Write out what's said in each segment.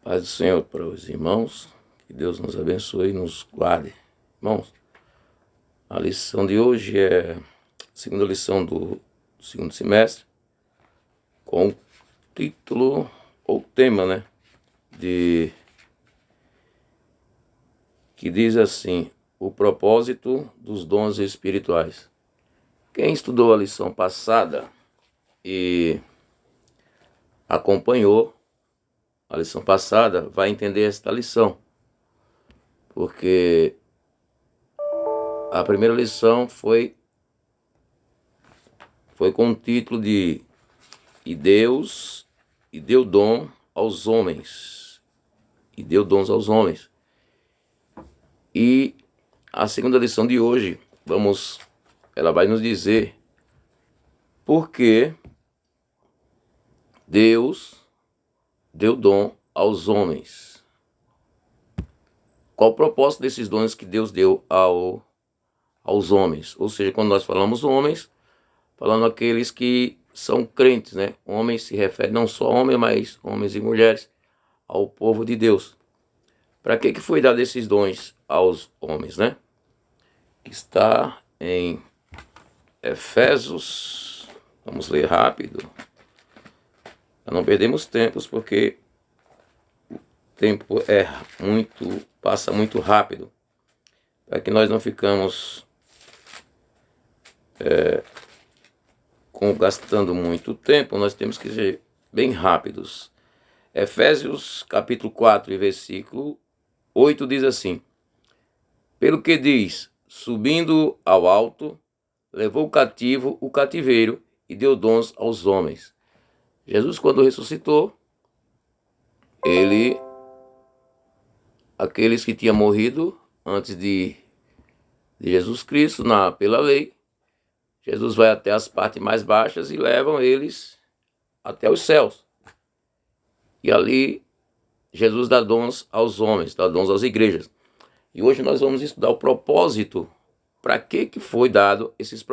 Paz do Senhor para os irmãos, que Deus nos abençoe e nos guarde. Irmãos, a lição de hoje é a segunda lição do segundo semestre, com o título ou tema, que diz assim: o propósito dos dons espirituais. Quem estudou a lição passada e acompanhou a lição passada vai entender esta lição, porque a primeira lição foi com o título de E Deus e deu dom aos homens. E deu dons aos homens. E a segunda lição de hoje, ela vai nos dizer por que Deus deu dom aos homens. Qual o propósito desses dons que Deus deu aos homens? Ou seja, quando nós falamos homens, falando aqueles que são crentes, né? Homens se refere não só a homens, mas homens e mulheres, ao povo de Deus. Para que foi dado esses dons aos homens, né? Está em Efésios. Vamos ler rápido. Não perdemos tempos, porque o tempo passa muito rápido. Para que nós não ficamos gastando muito tempo, nós temos que ser bem rápidos. Efésios capítulo 4 e versículo 8 diz assim: pelo que diz, subindo ao alto, levou cativo o cativeiro e deu dons aos homens. Jesus, quando ressuscitou, aqueles que tinham morrido antes de Jesus Cristo, pela lei, Jesus vai até as partes mais baixas e levam eles até os céus. E ali, Jesus dá dons aos homens, dá dons às igrejas. E hoje nós vamos estudar o propósito, para que foi dado esses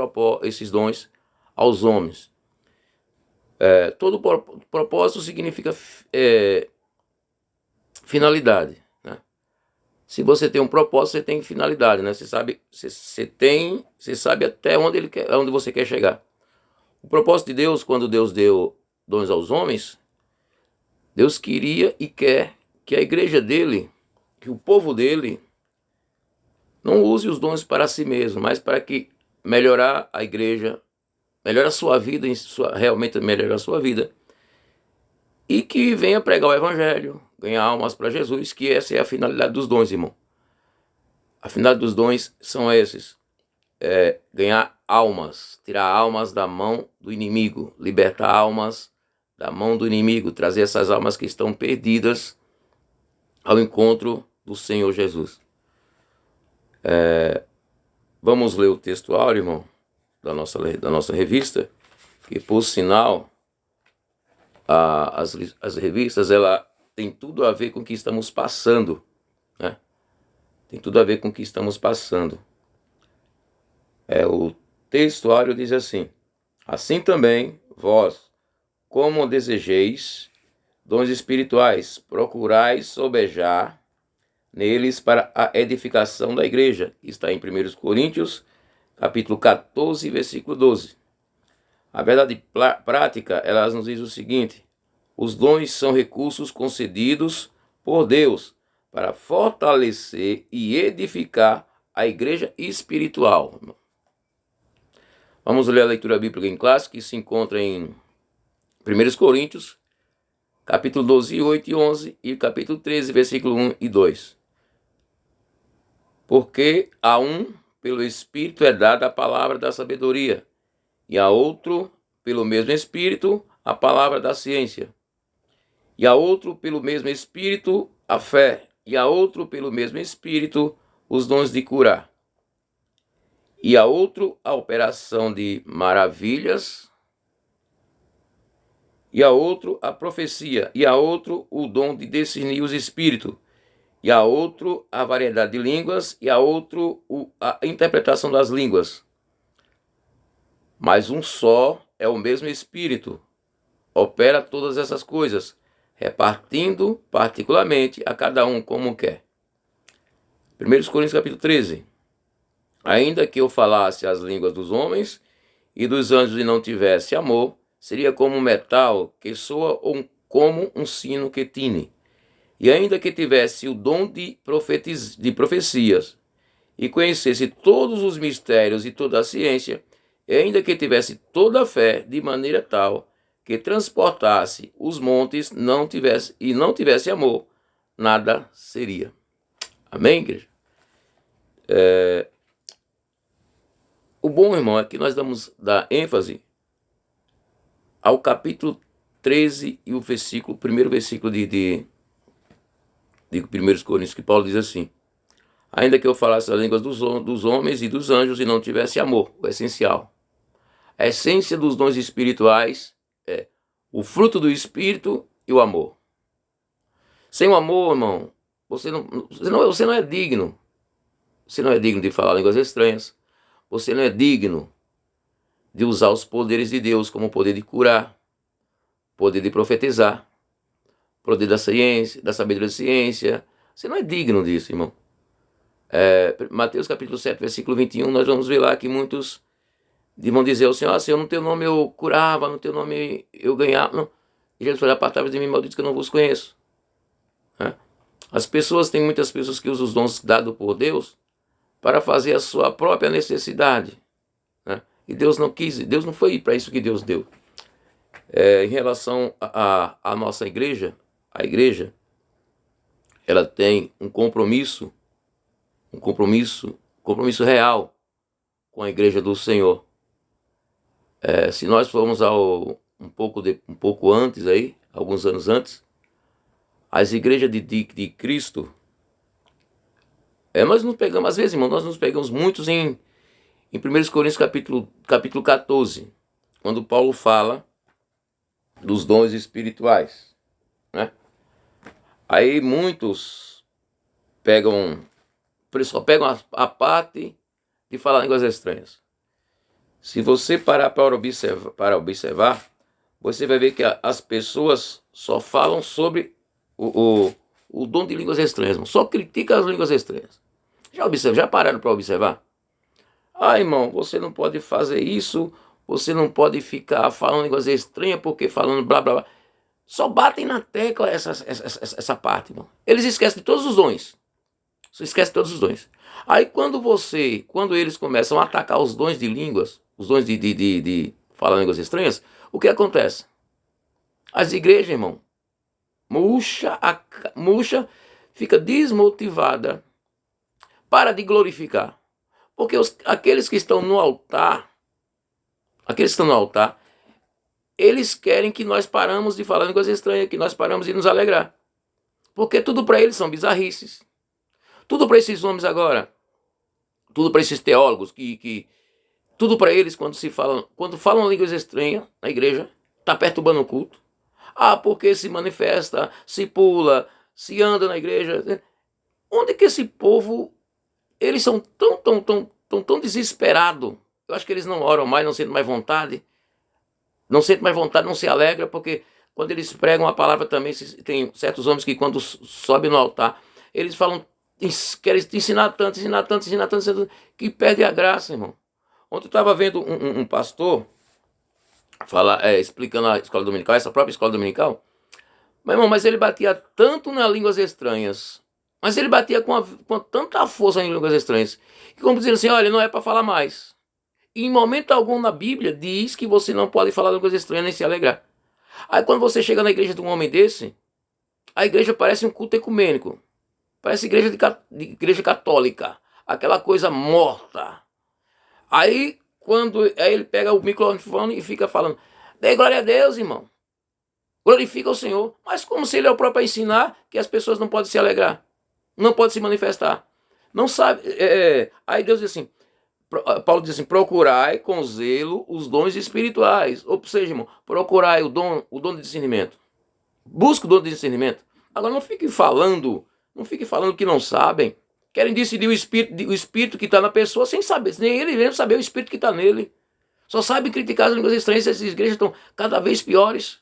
dons aos homens. Todo propósito significa finalidade, né? Se você tem um propósito, você tem finalidade, né? Você sabe até onde você quer chegar. O propósito de Deus, quando Deus deu dons aos homens, Deus queria e quer que a igreja dele, que o povo dele, não use os dons para si mesmo, mas para que melhorar a igreja, melhorar a sua vida, realmente melhorar a sua vida, e que venha pregar o evangelho, ganhar almas para Jesus, que essa é a finalidade dos dons, irmão. A finalidade dos dons são esses: ganhar almas, tirar almas da mão do inimigo, libertar almas da mão do inimigo, trazer essas almas que estão perdidas ao encontro do Senhor Jesus. Vamos ler o textuário, irmão, da nossa revista, que por sinal, as revistas, ela tem tudo a ver com o que estamos passando, né? Tem tudo a ver com o que estamos passando. O textuário diz assim: assim também vós, como desejeis dons espirituais, procurais sobejar neles para a edificação da igreja. Está em 1 Coríntios, capítulo 14, versículo 12. A verdade prática, ela nos diz o seguinte: os dons são recursos concedidos por Deus para fortalecer e edificar a igreja espiritual. Vamos ler a leitura bíblica em classe, que se encontra em 1 Coríntios, capítulo 12, 8 e 11, e capítulo 13, versículo 1 e 2. Porque a um, pelo Espírito, é dada a palavra da sabedoria, e a outro, pelo mesmo Espírito, a palavra da ciência, e a outro, pelo mesmo Espírito, a fé, e a outro, pelo mesmo Espírito, os dons de curar, e a outro, a operação de maravilhas, e a outro, a profecia, e a outro, o dom de discernir os espíritos, e a outro, a variedade de línguas, e a outro, a interpretação das línguas. Mas um só é o mesmo Espírito, opera todas essas coisas, repartindo particularmente a cada um como quer. 1 Coríntios capítulo 13. Ainda que eu falasse as línguas dos homens e dos anjos e não tivesse amor, seria como um metal que soa ou como um sino que tine. E ainda que tivesse o dom de profecias e conhecesse todos os mistérios e toda a ciência, e ainda que tivesse toda a fé de maneira tal que transportasse os montes não tivesse amor, nada seria. Amém, igreja? O bom, irmão, é que nós vamos dar ênfase ao capítulo 13 e o primeiro versículo de 1 Coríntios, que Paulo diz assim: ainda que eu falasse as línguas dos homens e dos anjos e não tivesse amor, o essencial. A essência dos dons espirituais é o fruto do Espírito e o amor. Sem o amor, irmão, você não é digno. Você não é digno de falar línguas estranhas. Você não é digno de usar os poderes de Deus, como o poder de curar, poder de profetizar, poder da ciência, da sabedoria da ciência. Você não é digno disso, irmão. Mateus capítulo 7, versículo 21, nós vamos ver lá que muitos vão dizer ao Senhor: Senhor, no teu nome eu curava, no teu nome eu ganhava. Não. E Jesus falou: apartai-vos de mim, malditos, que eu não vos conheço. Tem muitas pessoas que usam os dons dados por Deus para fazer a sua própria necessidade. E Deus não quis, Deus não foi para isso que Deus deu. Em relação à nossa igreja, a igreja, ela tem um compromisso real com a igreja do Senhor. Se nós formos um pouco antes aí, alguns anos antes, as igrejas de Cristo, nós nos pegamos, às vezes, irmão, nós nos pegamos muitos em 1 Coríntios capítulo 14, quando Paulo fala dos dons espirituais, né? Aí muitos só pegam a parte de falar línguas estranhas. Se você parar para observar, você vai ver que as pessoas só falam sobre o dom de línguas estranhas, irmão. Só criticam as línguas estranhas. Já pararam para observar? Irmão, você não pode fazer isso, você não pode ficar falando línguas estranhas porque falando blá blá blá. Só batem na tecla essa parte, irmão. Eles esquecem de todos os dons. Você esquece de todos os dons. Aí quando eles começam a atacar os dons de línguas, os dons de falar línguas estranhas, o que acontece? As igrejas, irmão, murcha, fica desmotivada, para de glorificar. Porque aqueles que estão no altar, eles querem que nós paramos de falar línguas estranhas, que nós paramos de nos alegrar. Porque tudo para eles são bizarrices. Tudo para esses homens agora, tudo para esses teólogos, tudo para eles quando falam línguas estranhas na igreja, está perturbando o culto. Porque se manifesta, se pula, se anda na igreja. Onde que esse povo, eles são tão desesperados? Eu acho que eles não oram mais, não sentem mais vontade. Não se alegra, porque quando eles pregam a palavra também, tem certos homens que quando sobem no altar, eles querem te ensinar tanto, que perde a graça, irmão. Ontem eu estava vendo um pastor explicando a escola dominical, essa própria escola dominical. Mas ele batia tanto nas línguas estranhas, mas ele batia com tanta força em línguas estranhas, que como dizendo assim, olha, não é para falar mais. E em momento algum na Bíblia diz que você não pode falar línguas estranhas nem se alegrar. Aí quando você chega na igreja de um homem desse, a igreja parece um culto ecumênico. Parece igreja católica. Aquela coisa morta. Aí ele pega o microfone e fica falando, dê glória a Deus, irmão. Glorifica o Senhor. Mas como se ele é o próprio a ensinar que as pessoas não podem se alegrar. Não podem se manifestar. Não sabe. Aí Deus diz assim, Paulo diz assim, procurai com zelo os dons espirituais. Ou seja, irmão, procurai o dom de discernimento. Busque o dom de discernimento. Agora não fique falando que não sabem. Querem decidir o espírito que está na pessoa sem saber, nem ele mesmo saber o espírito que está nele. Só sabem criticar as línguas estranhas. Essas igrejas estão cada vez piores.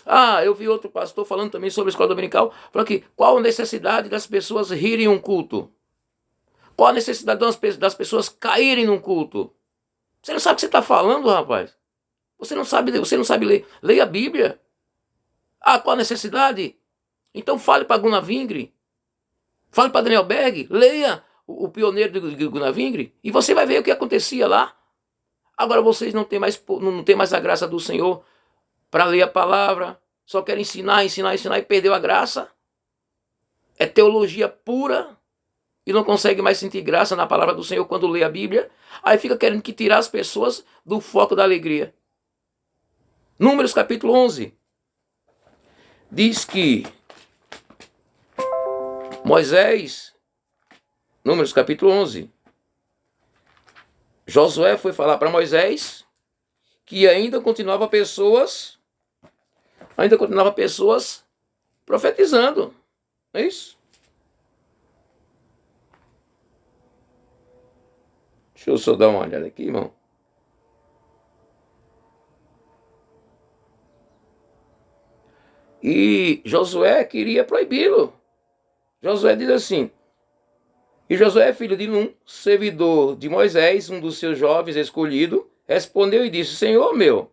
Ah, eu vi outro pastor falando também sobre a escola dominical, falando que qual a necessidade das pessoas rirem em um culto? Qual a necessidade das pessoas caírem num culto? Você não sabe o que você está falando, rapaz. Você não sabe ler. Leia a Bíblia. Ah, qual a necessidade? Então fale para Gunnar Vingre. Fale para Daniel Berg. Leia o pioneiro de Gunnar Vingre. E você vai ver o que acontecia lá. Agora vocês não têm mais a graça do Senhor para ler a palavra. Só querem ensinar e perdeu a graça. É teologia pura. E não consegue mais sentir graça na palavra do Senhor quando lê a Bíblia. Aí fica querendo que tirar as pessoas do foco da alegria. Números capítulo 11. Diz que Moisés, Números capítulo 11, Josué foi falar para Moisés que ainda continuava pessoas profetizando. É isso? Deixa eu só dar uma olhada aqui, irmão. E Josué queria proibi-lo. Josué diz assim: e Josué, filho de Num, servidor de Moisés, um dos seus jovens escolhido, respondeu e disse: Senhor meu,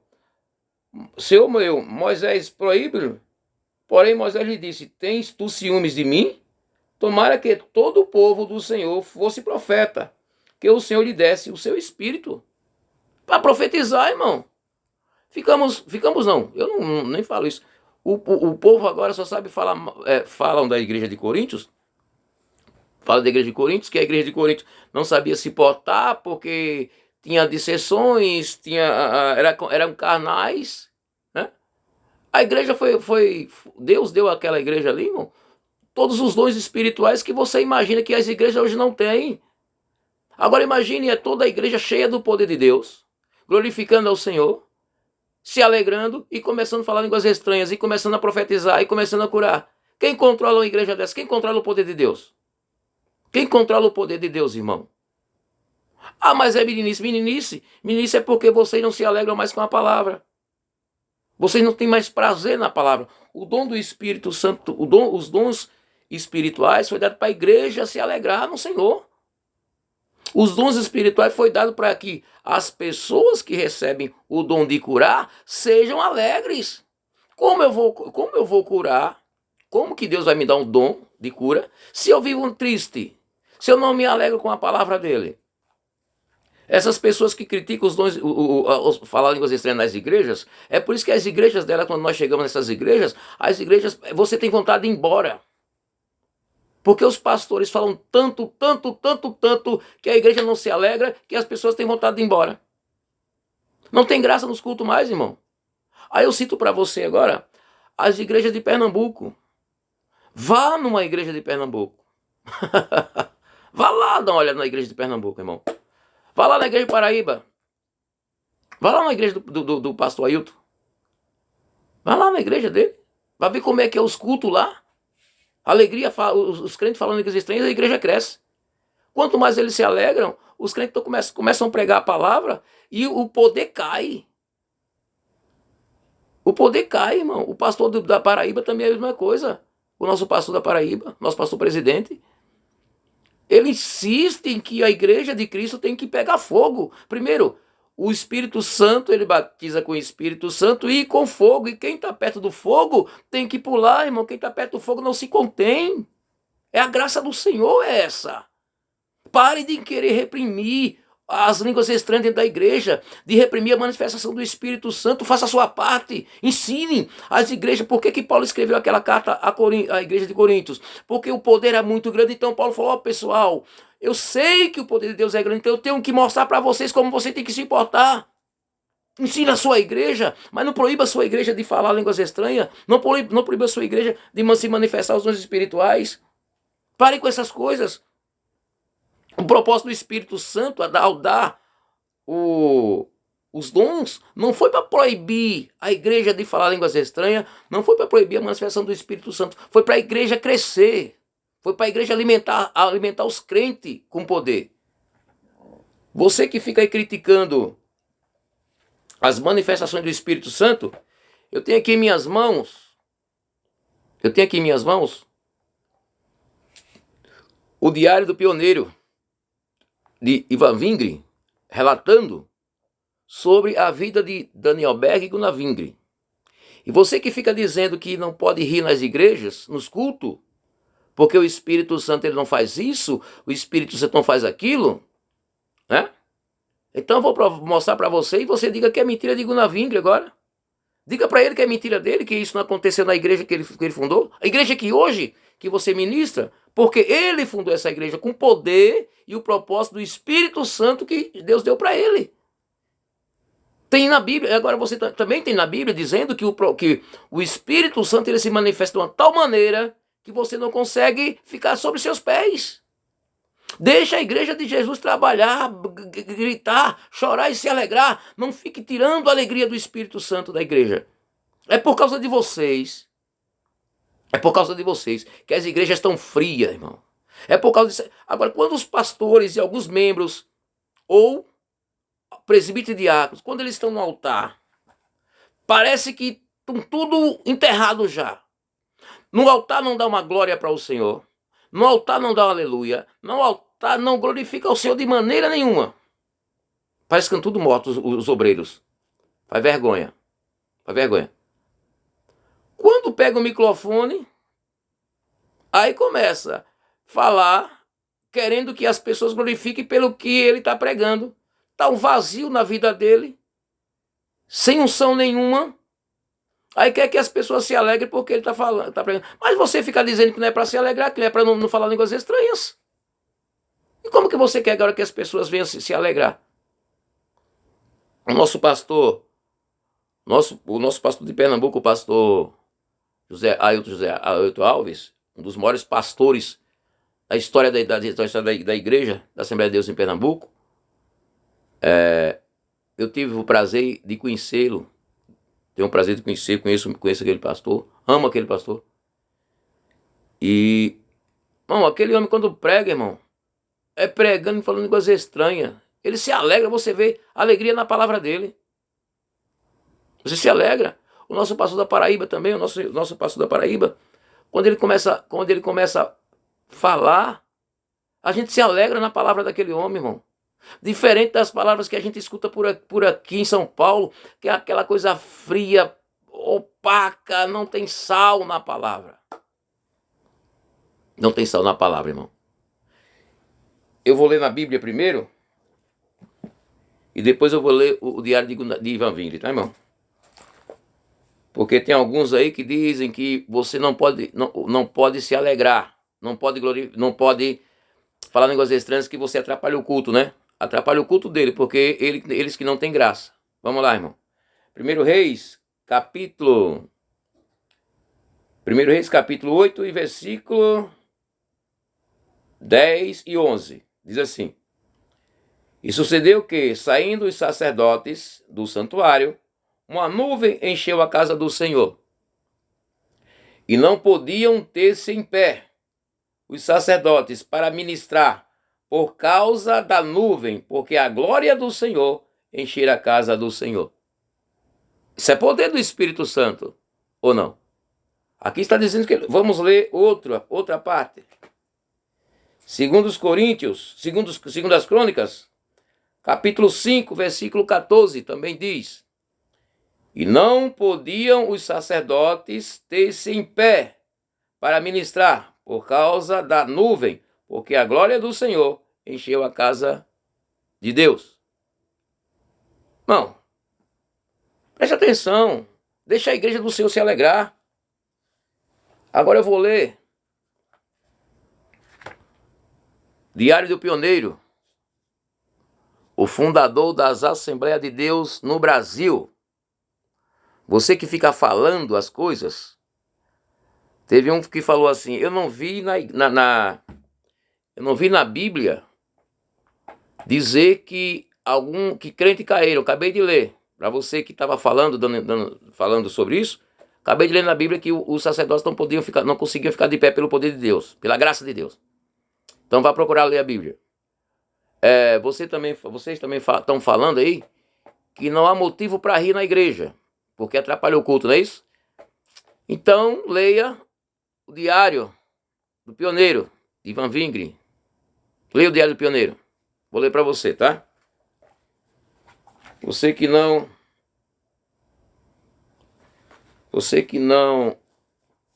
Moisés proíbe-lo. Porém Moisés lhe disse: tens tu ciúmes de mim? Tomara que todo o povo do Senhor fosse profeta, que o Senhor lhe desse o seu espírito para profetizar, irmão. Ficamos não, eu nem falo isso. O povo agora só sabe falar, falam da igreja de Coríntios, fala da igreja de Coríntios, que a igreja de Coríntios não sabia se portar porque tinha dissensões, eram carnais, né? A igreja Deus deu àquela igreja ali, irmão, todos os dons espirituais que você imagina que as igrejas hoje não têm. Agora imagine toda a igreja cheia do poder de Deus, glorificando ao Senhor, se alegrando e começando a falar línguas estranhas, e começando a profetizar, e começando a curar. Quem controla uma igreja dessa? Quem controla o poder de Deus? Quem controla o poder de Deus, irmão? Ah, mas é meninice. Meninice é porque vocês não se alegram mais com a palavra. Vocês não têm mais prazer na palavra. O dom do Espírito Santo, os dons espirituais foi dado para a igreja se alegrar no Senhor. Os dons espirituais foi dado para que as pessoas que recebem o dom de curar sejam alegres. Como eu vou curar? Como que Deus vai me dar um dom de cura se eu vivo triste? Se eu não me alegro com a palavra dele? Essas pessoas que criticam os dons, falar línguas estranhas nas igrejas, é por isso que as igrejas dela, quando nós chegamos nessas igrejas, você tem vontade de ir embora. Porque os pastores falam tanto, que a igreja não se alegra, que as pessoas têm vontade de ir embora. Não tem graça nos cultos mais, irmão. Aí eu cito para você agora as igrejas de Pernambuco. Vá numa igreja de Pernambuco. Vá lá dar uma olhada na igreja de Pernambuco, irmão. Vá lá na igreja de Paraíba. Vá lá na igreja do pastor Ailton. Vá lá na igreja dele. Vai ver como é que é os cultos lá. Alegria, os crentes falando línguas estranhas, a igreja cresce. Quanto mais eles se alegram, os crentes começam a pregar a palavra e o poder cai. O poder cai, irmão. O pastor da Paraíba também é a mesma coisa. O nosso pastor da Paraíba, nosso pastor presidente, ele insiste em que a igreja de Cristo tem que pegar fogo. Primeiro, o Espírito Santo, ele batiza com o Espírito Santo e com fogo. E quem está perto do fogo tem que pular, irmão. Quem está perto do fogo não se contém. É a graça do Senhor essa. Pare de querer reprimir as línguas estranhas dentro da igreja, de reprimir a manifestação do Espírito Santo. Faça a sua parte. Ensine as igrejas. Por que Paulo escreveu aquela carta à igreja de Coríntios? Porque o poder é muito grande. Então Paulo falou: pessoal, eu sei que o poder de Deus é grande, então eu tenho que mostrar para vocês como você tem que se importar. Ensina a sua igreja, mas não proíba a sua igreja de falar línguas estranhas. Não proíba a sua igreja de se manifestar os dons espirituais. Pare com essas coisas. O propósito do Espírito Santo, ao dar os dons, não foi para proibir a igreja de falar línguas estranhas, não foi para proibir a manifestação do Espírito Santo, foi para a igreja crescer, foi para a igreja alimentar os crentes com poder. Você que fica aí criticando as manifestações do Espírito Santo, Eu tenho aqui em minhas mãos, o Diário do Pioneiro, de Ivan Vingre, relatando sobre a vida de Daniel Berg e Gunnar Vingre. E você que fica dizendo que não pode rir nas igrejas, nos cultos, porque o Espírito Santo ele não faz isso, o Espírito Santo não faz aquilo, né? Então eu vou mostrar para você e você diga que é mentira de Gunnar Vingre agora. Diga para ele que é mentira dele, que isso não aconteceu na igreja que ele fundou. A igreja que hoje, que você ministra, porque ele fundou essa igreja com poder e o propósito do Espírito Santo que Deus deu para ele. Tem na Bíblia, agora você também tem na Bíblia dizendo que o Espírito Santo ele se manifesta de uma tal maneira que você não consegue ficar sobre seus pés. Deixa a igreja de Jesus trabalhar, gritar, chorar e se alegrar. Não fique tirando a alegria do Espírito Santo da igreja. É por causa de vocês. É por causa de vocês que as igrejas estão frias, irmão. É por causa disso. Agora, quando os pastores e alguns membros, ou presbíteros e diáconos, quando eles estão no altar, parece que estão tudo enterrado já. No altar não dá uma glória para o Senhor. No altar não dá um aleluia. No altar não glorifica o Senhor de maneira nenhuma. Parece que estão tudo mortos os obreiros. Faz vergonha. Faz vergonha. Quando pega o microfone, aí começa a falar, querendo que as pessoas glorifiquem pelo que ele está pregando. Está um vazio na vida dele, sem unção nenhuma. Aí quer que as pessoas se alegrem porque ele está falando, tá pregando. Mas você fica dizendo que não é para se alegrar, que não é para não falar línguas estranhas. E como que você quer agora que as pessoas venham se alegrar? O nosso pastor, o nosso pastor de Pernambuco, o pastor Ailton Alves, um dos maiores pastores da história da igreja, da Assembleia de Deus em Pernambuco, eu tive o prazer de conhecê-lo. Tenho o prazer de conhecer, conheço aquele pastor, amo aquele pastor. E, irmão, aquele homem quando prega, irmão, é pregando e falando coisas estranhas. Ele se alegra, você vê alegria na palavra dele. Você se alegra. O nosso pastor da Paraíba também, o nosso pastor da Paraíba, quando ele começa a falar, a gente se alegra na palavra daquele homem, irmão. Diferente das palavras que a gente escuta por aqui em São Paulo, que é aquela coisa fria, opaca, não tem sal na palavra. Não tem sal na palavra, irmão. Eu vou ler na Bíblia primeiro, e depois eu vou ler o diário de Ivan Vingre, tá, irmão? Porque tem alguns aí que dizem que você não pode se alegrar, não pode falar línguas estranhas, que você atrapalha o culto, né? Atrapalha o culto dele, porque eles que não têm graça. Vamos lá, irmão. 1 Reis, capítulo 8 e versículo 10 e 11. Diz assim: E sucedeu que, saindo os sacerdotes do santuário, uma nuvem encheu a casa do Senhor, e não podiam ter-se em pé os sacerdotes para ministrar, por causa da nuvem, porque a glória do Senhor enchera a casa do Senhor. Isso é poder do Espírito Santo, ou não? Aqui está dizendo que... Vamos ler outra parte. Segundo as Crônicas, capítulo 5, versículo 14, também diz: E não podiam os sacerdotes ter-se em pé para ministrar, por causa da nuvem, porque a glória do Senhor encheu a casa de Deus. Não. Preste atenção. Deixa a igreja do Senhor se alegrar. Agora eu vou ler Diário do Pioneiro, o fundador das Assembleias de Deus no Brasil. Você que fica falando as coisas. Teve um que falou assim: eu não vi na Bíblia dizer que crente caíram. Acabei de ler. Para você que estava falando sobre isso, acabei de ler na Bíblia que os sacerdotes não conseguiam ficar de pé pelo poder de Deus, pela graça de Deus. Então vá procurar ler a Bíblia. Vocês também estão falando aí que não há motivo para rir na igreja, porque atrapalhou o culto, não é isso? Então, leia o Diário do Pioneiro, de Ivan Vingre. Leia o Diário do Pioneiro. Vou ler para você, tá? Você que não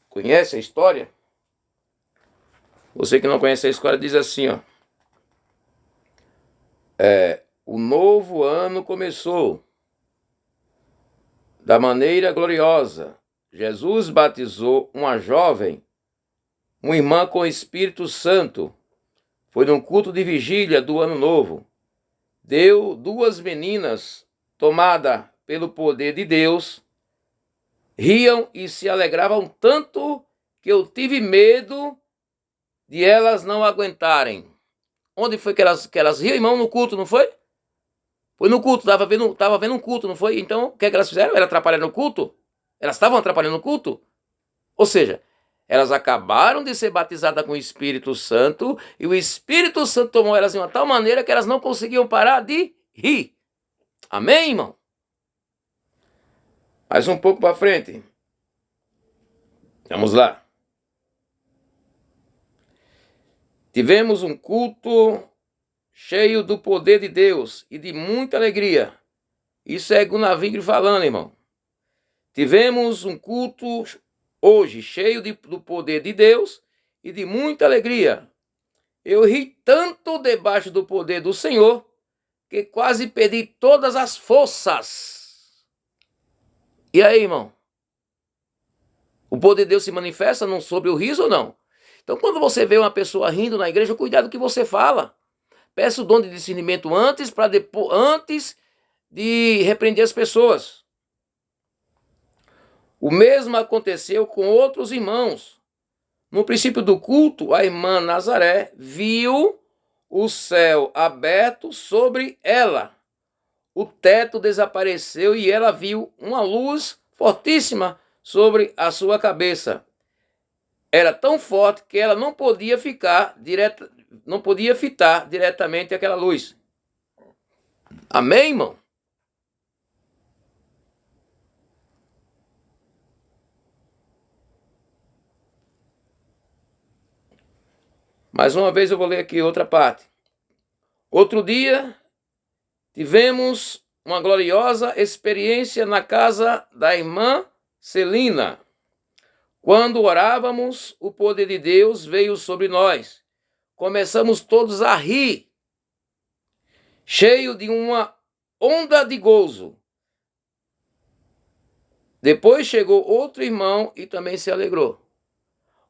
conhece a história, diz assim, ó. O novo ano começou da maneira gloriosa. Jesus batizou uma jovem, uma irmã com o Espírito Santo. Foi num culto de vigília do Ano Novo. Deu 2 meninas, tomadas pelo poder de Deus, riam e se alegravam tanto que eu tive medo de elas não aguentarem. Onde foi que elas riam, irmão? No culto, não foi? Foi no culto, tava vendo um culto, não foi? Então, o que elas fizeram? Elas atrapalharam o culto? Elas estavam atrapalhando o culto? Ou seja, elas acabaram de ser batizadas com o Espírito Santo e o Espírito Santo tomou elas de uma tal maneira que elas não conseguiam parar de rir. Amém, irmão? Mais um pouco para frente. Vamos lá. Tivemos um culto cheio do poder de Deus e de muita alegria. Isso é Gunnar Vingre falando, irmão. Tivemos um culto hoje cheio do poder de Deus e de muita alegria. Eu ri tanto debaixo do poder do Senhor que quase perdi todas as forças. E aí, irmão? O poder de Deus se manifesta sobre o riso ou não? Então, quando você vê uma pessoa rindo na igreja, cuidado com o que você fala. Peça o dom de discernimento antes de repreender as pessoas. O mesmo aconteceu com outros irmãos. No princípio do culto, a irmã Nazaré viu o céu aberto sobre ela. O teto desapareceu e ela viu uma luz fortíssima sobre a sua cabeça. Era tão forte que ela não podia fitar diretamente aquela luz. Amém, irmão? Mais uma vez eu vou ler aqui outra parte. Outro dia, tivemos uma gloriosa experiência na casa da irmã Celina. Quando orávamos, o poder de Deus veio sobre nós. Começamos todos a rir, cheio de uma onda de gozo. Depois chegou outro irmão e também se alegrou.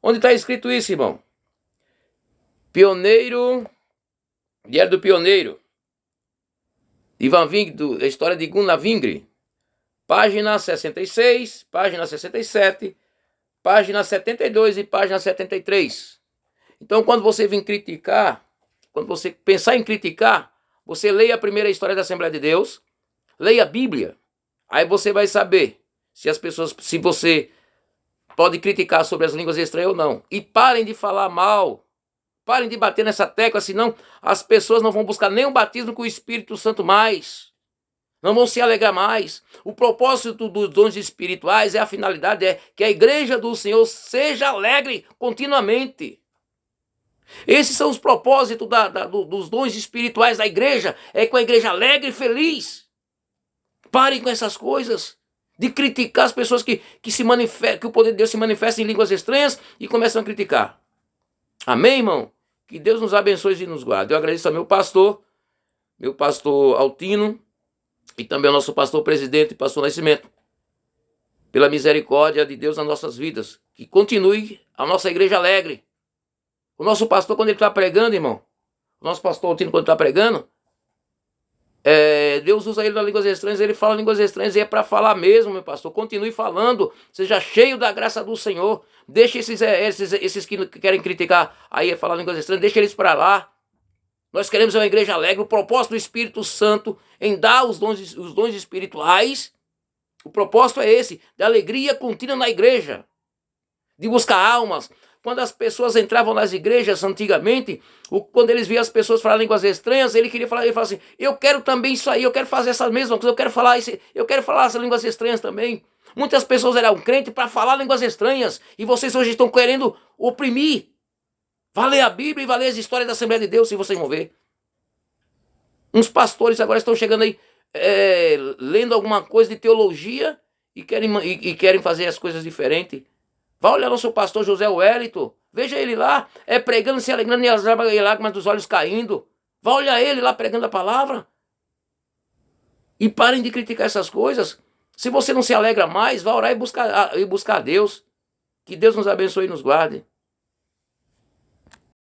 Onde está escrito isso, irmão? Pioneiro, Diário do Pioneiro, Ivan Vingre, a história de Gunnar Vingre, página 66, página 67, página 72 e página 73. Então, quando você vir criticar, quando você pensar em criticar, você leia a primeira história da Assembleia de Deus, leia a Bíblia, aí você vai saber se você pode criticar sobre as línguas estranhas ou não. E parem de falar mal, parem de bater nessa tecla, senão as pessoas não vão buscar nem o batismo com o Espírito Santo mais. Não vão se alegrar mais. O propósito dos dons espirituais, a finalidade é que a igreja do Senhor seja alegre continuamente. Esses são os propósitos dos dons espirituais da igreja, é com a igreja alegre e feliz. Parem com essas coisas, de criticar as pessoas que o poder de Deus se manifesta em línguas estranhas e começam a criticar. Amém, irmão? Que Deus nos abençoe e nos guarde. Eu agradeço ao meu pastor Altino, e também ao nosso pastor presidente, pastor Nascimento, pela misericórdia de Deus nas nossas vidas. Que continue a nossa igreja alegre. O nosso pastor, quando ele está pregando, irmão, o nosso pastor Altino, quando está pregando, Deus usa ele nas línguas estranhas, ele fala línguas estranhas e é para falar mesmo, meu pastor. Continue falando, seja cheio da graça do Senhor. Deixe esses que querem criticar aí, falar línguas estranhas, deixe eles para lá. Nós queremos uma igreja alegre. O propósito do Espírito Santo em dar os dons espirituais, o propósito é esse, de alegria contínua na igreja, de buscar almas. quando as pessoas entravam nas igrejas antigamente, quando eles viam as pessoas falar línguas estranhas, ele falava assim, eu quero também isso aí, eu quero fazer essa mesma coisa, eu quero falar essas línguas estranhas também. Muitas pessoas eram crentes para falar línguas estranhas, e vocês hoje estão querendo oprimir. Vai ler a Bíblia e vai ler as histórias da Assembleia de Deus, se vocês vão ver. Uns pastores agora estão chegando aí, lendo alguma coisa de teologia, e querem fazer as coisas diferentes. Vai olhar no seu pastor José Wellington, veja ele lá, pregando, se alegrando e as lágrimas dos olhos caindo. Vai olhar ele lá pregando a palavra. E parem de criticar essas coisas. Se você não se alegra mais, vá orar e buscar a Deus. Que Deus nos abençoe e nos guarde.